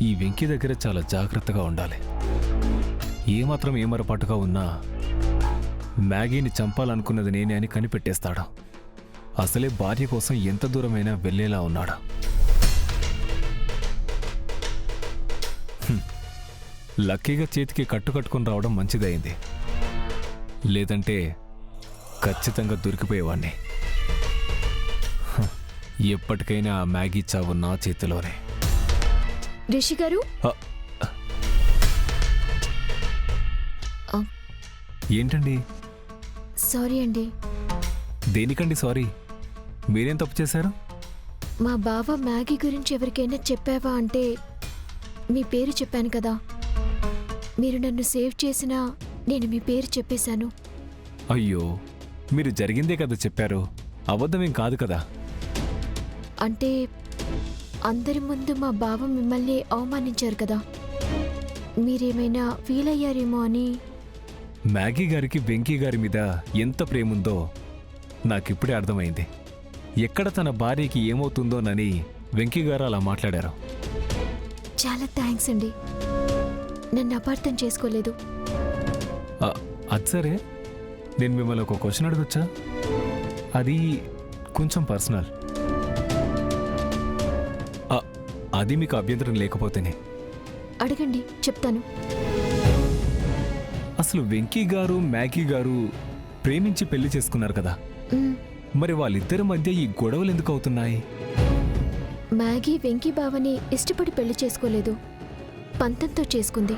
ఈ వెంకీ దగ్గర చాలా జాగ్రత్తగా ఉండాలి. ఏమాత్రం ఏమరపాటుగా ఉన్నా మ్యాగీని చంపాలనుకున్నది నేనే అని కనిపెట్టేస్తాడు. అసలే భార్య కోసం ఎంత దూరమైనా వెళ్ళేలా ఉన్నాడు. లక్కీగా చేతికి కట్టుకట్టుకుని రావడం మంచిదైంది, లేదంటే ఖచ్చితంగా దొరికిపోయేవాణ్ణి. ఎప్పటికైనా ఆ మ్యాగీ చావు నా చేతిలోనే. రిషి గారు, ఏంటండి? సారీ అండి. దేనికండి సారీ? మీరేం తప్పు చేశారు? మా బావ మ్యాగీ గురించి ఎవరికైనా చెప్పావా అంటే మీ పేరు చెప్పాను కదా. మీరు నన్ను సేవ్ చేసినా నేను మీ పేరు చెప్పేశాను. అయ్యో, మీరు జరిగిందే కదా చెప్పారు, అబద్ధమేం కాదు కదా. అంటే అందరి ముందు మా బావ మిమ్మల్ని అవమానించారు కదా, మీరేమైనా ఫీల్ అయ్యారేమో అని. మ్యాగీ గారికి వెంకీ గారి మీద ఎంత ప్రేముందో నాకిప్పుడే అర్థమైంది. ఎక్కడ తన భార్యకి ఏమవుతుందోనని వెంకీ గారు అలా మాట్లాడారు. చాలా థ్యాంక్స్ అండి, నన్ను అపార్థం చేసుకోలేదు. అది సరే, నేను మిమ్మల్ని ఒక క్వశ్చన్ అడగొచ్చా? అది కొంచెం పర్సనల్. అది మీకు అభ్యంతరం లేకపోతేనే. అడగండి, చెప్తాను. అసలు వెంకీ గారు మ్యాగీ గారు ప్రేమించి పెళ్లి చేసుకున్నారు కదా, మరి వాళ్ళిద్దరి మధ్య ఈ గొడవలు ఎందుకు అవుతున్నాయి? మ్యాగీ వెంకీ బావని ఇష్టపడి పెళ్లి చేసుకోలేదు, పంతంతో చేసుకుంది.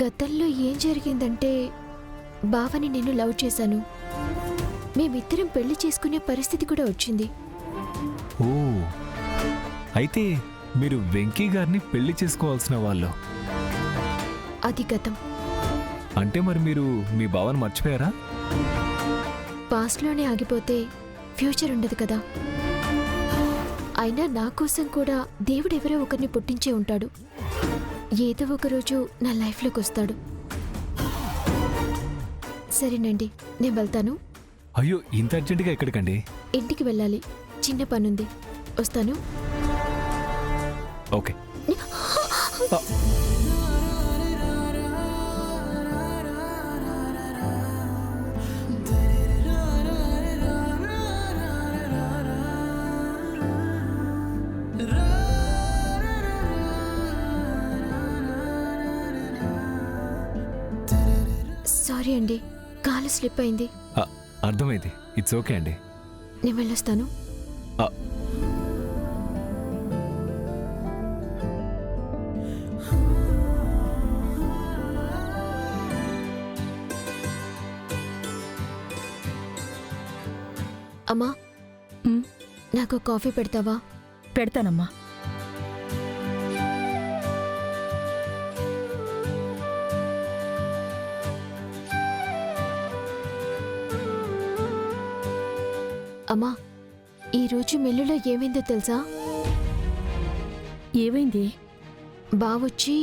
గతంలో ఏం జరిగిందంటే, బావని నేను లవ్ చేశాను. మేమిద్దరం పెళ్లి చేసుకునే పరిస్థితి కూడా వచ్చింది. ఓ, అయితే మీరు వెంకీ గారిని పెళ్లి చేసుకోవాల్సిన వాళ్ళు. అది గతం. అంటే మరి మీరు మీ బావని మర్చిపోయారా? పాస్ట్లోనే ఆగిపోతే ఫ్యూచర్ ఉండదు కదా. అయినా నా కోసం కూడా దేవుడెవరో ఒకరిని పుట్టించే ఉంటాడు. ఏదో ఒకరోజు నా లైఫ్లోకి వస్తాడు. సరేనండి, నేను వెళ్తాను. అయ్యో, ఇంత అర్జెంటుగా ఎక్కడికండి? ఇంటికి వెళ్ళాలి, చిన్న పనుంది, వస్తాను. ఓకే. సారీ అండి, కాలు స్లిప్ అయింది. అర్థమైంది, ఇట్స్ ఓకే అండి. నేను వెళ్ళొస్తాను. అమ్మా, నాకు కాఫీ పెడతావా? పెడతానమ్మా. అమ్మా, ఈరోజు మిల్లులో ఏమైందో తెలుసా? ఏమైంది? బావొచ్చి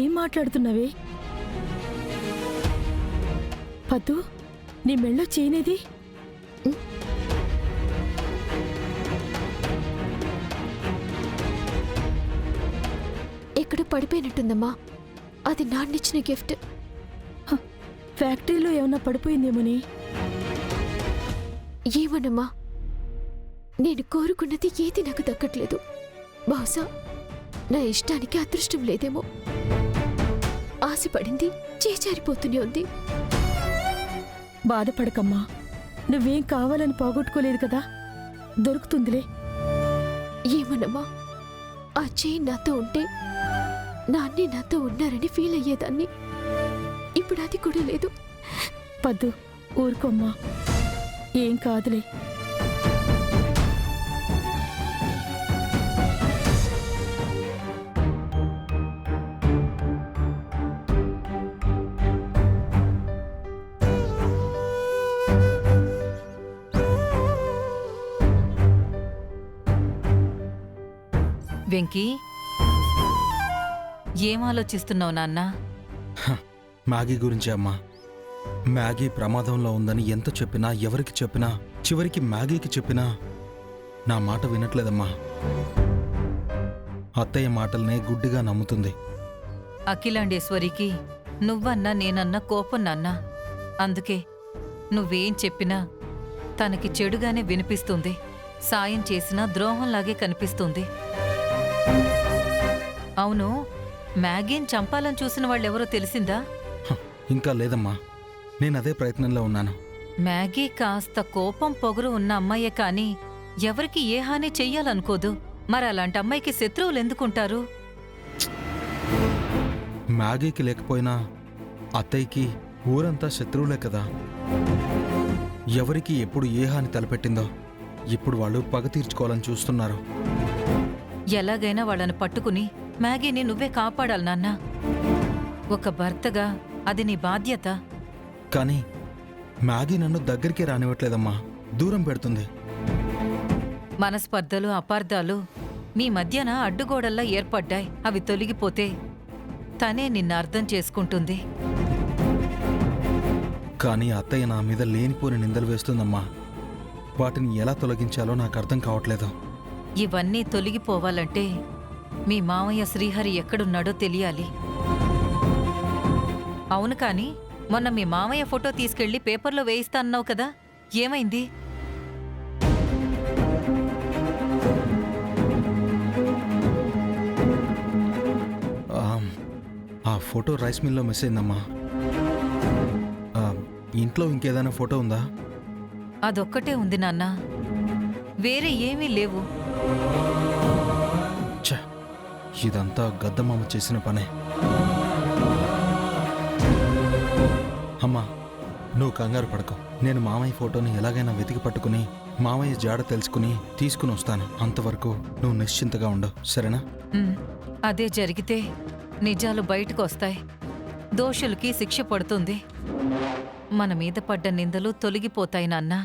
ఏం మాట్లాడుతున్నావే? పద్దు, నీ మెళ్ళో చేయనేది? ఎక్కడో పడిపోయినట్టుందమ్మా, అది నాన్నిచ్చిన గిఫ్ట్. ఫ్యాక్టరీలో ఏమన్నా పడిపోయిందేమోని. ఏమోనమ్మా, నేను కోరుకున్నది ఏది నాకు దక్కట్లేదు. బహుశా నా ఇష్టానికి అదృష్టం లేదేమో. ఆశపడింది చేజారిపోతూనే ఉంది. బాధపడకమ్మా, నువ్వేం కావాలని పోగొట్టుకోలేదు కదా, దొరుకుతుందిలే. ఏమోనమ్మా, ఆ చేయి నాతో ఉంటే నాన్నే నాతో ఉన్నారని ఫీల్ అయ్యేదాన్ని. ఇప్పుడు అది కూడా లేదు. పద్దు, ఊరుకోమ్మా, ఏం కాదులే. వెంకీ, ఏం ఆలోచిస్తున్నావు నాన్నా? మ్యాగీ గురించి అమ్మా. మ్యాగీ ప్రమాదంలో ఉందని ఎంత చెప్పినా, ఎవరికి చెప్పినా, చివరికి మ్యాగీకి చెప్పినా నా మాట వినట్లేదమ్మా. అత్తయ్య మాటల్నే గుడ్డిగా నమ్ముతుంది. అఖిలాండేశ్వరికి నువ్వన్నా నేనన్నా కోపం నాన్నా. అందుకే నువ్వేం చెప్పినా తనకి చెడుగానే వినిపిస్తుంది. సాయం చేసినా ద్రోహంలాగే కనిపిస్తుంది. అవును, మ్యాగీని చంపాలని చూసిన వాళ్ళెవరో తెలిసిందా? ఇంకా లేదమ్మా, నేనదే ప్రయత్నంలో ఉన్నాను. మ్యాగీ కాస్త కోపం పొగరు ఉన్న అమ్మాయే కాని ఎవరికి ఏ హాని చెయ్యాలనుకోదు. మరి అలాంటి అమ్మాయికి శత్రువులు ఎందుకుంటారు? మ్యాగీకి లేకపోయినా అత్తయ్యకి ఊరంతా శత్రువులే కదా. ఎవరికి ఎప్పుడు ఏ హాని తలపెట్టిందో ఇప్పుడు వాళ్ళు పగ తీర్చుకోవాలని చూస్తున్నారు. ఎలాగైనా వాళ్ళని పట్టుకుని మ్యాగీని నువ్వే కాపాడాలి నాన్నా. ఒక భర్తగా అది నీ బాధ్యత. కానీ మ్యాగీ నన్ను దగ్గరికి రానివ్వట్లేదమ్మా, దూరం పెడుతుంది. మనస్పర్ధలు, అపార్థాలు మీ మధ్యన అడ్డుగోడల్లా ఏర్పడ్డాయి. అవి తొలగిపోతే తనే నిన్ను అర్థం చేసుకుంటుంది. కానీ అత్తయ్య నా మీద లేనిపోని నిందలు వేస్తుందమ్మా. వాటిని ఎలా తొలగించాలో నాకు అర్థం కావట్లేదు. ఇవన్నీ తొలగిపోవాలంటే మీ మామయ్య శ్రీహరి ఎక్కడున్నాడో తెలియాలి. అవును, కాని మొన్న మీ మామయ్య ఫోటో తీసుకెళ్లి పేపర్లో వేయిస్తా అన్నావు కదా, ఏమైంది? ఆ ఫోటో రైస్ మిల్లో మిస్ అయిందమ్మా. ఇంట్లో ఇంకేదైనా ఫోటో ఉందా? అదొక్కటే ఉంది నాన్న, వేరే ఏమీ లేవు. ఛ, ఇదంతా గద్దమామ చేసిన పనే. అమ్మా, నువ్వు కంగారు పడకు. నేను మామయ్య ఫోటోని ఎలాగైనా వెతికి పట్టుకుని మామయ్య జాడ తెలుసుకుని తీసుకుని వస్తాను. అంతవరకు నువ్వు నిశ్చింతగా ఉండవు, సరేనా? అదే జరిగితే నిజాలు బయటకు వస్తాయి. దోషులకి శిక్ష పడుతుంది. మన మీద పడ్డ నిందలు తొలగిపోతాయి నాన్నా.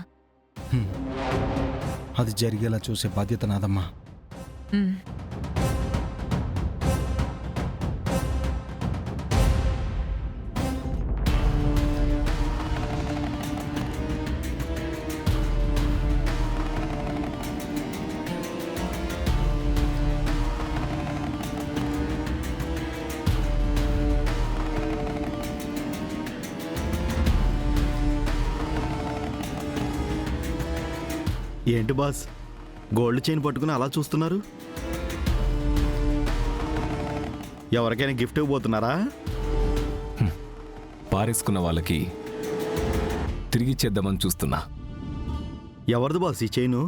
అది జరిగేలా చూసే బాధ్యత నాదమ్మా. ఏంటి బాస్, గోల్డ్ చైన్ పట్టుకుని అలా చూస్తున్నారు? ఎవరికైనా గిఫ్ట్ ఇవ్వబోతున్నారా? పారేసుకున్న వాళ్ళకి తిరిగిచ్చేద్దామని చూస్తున్నా. ఎవరిది బాస్ ఈ చైను?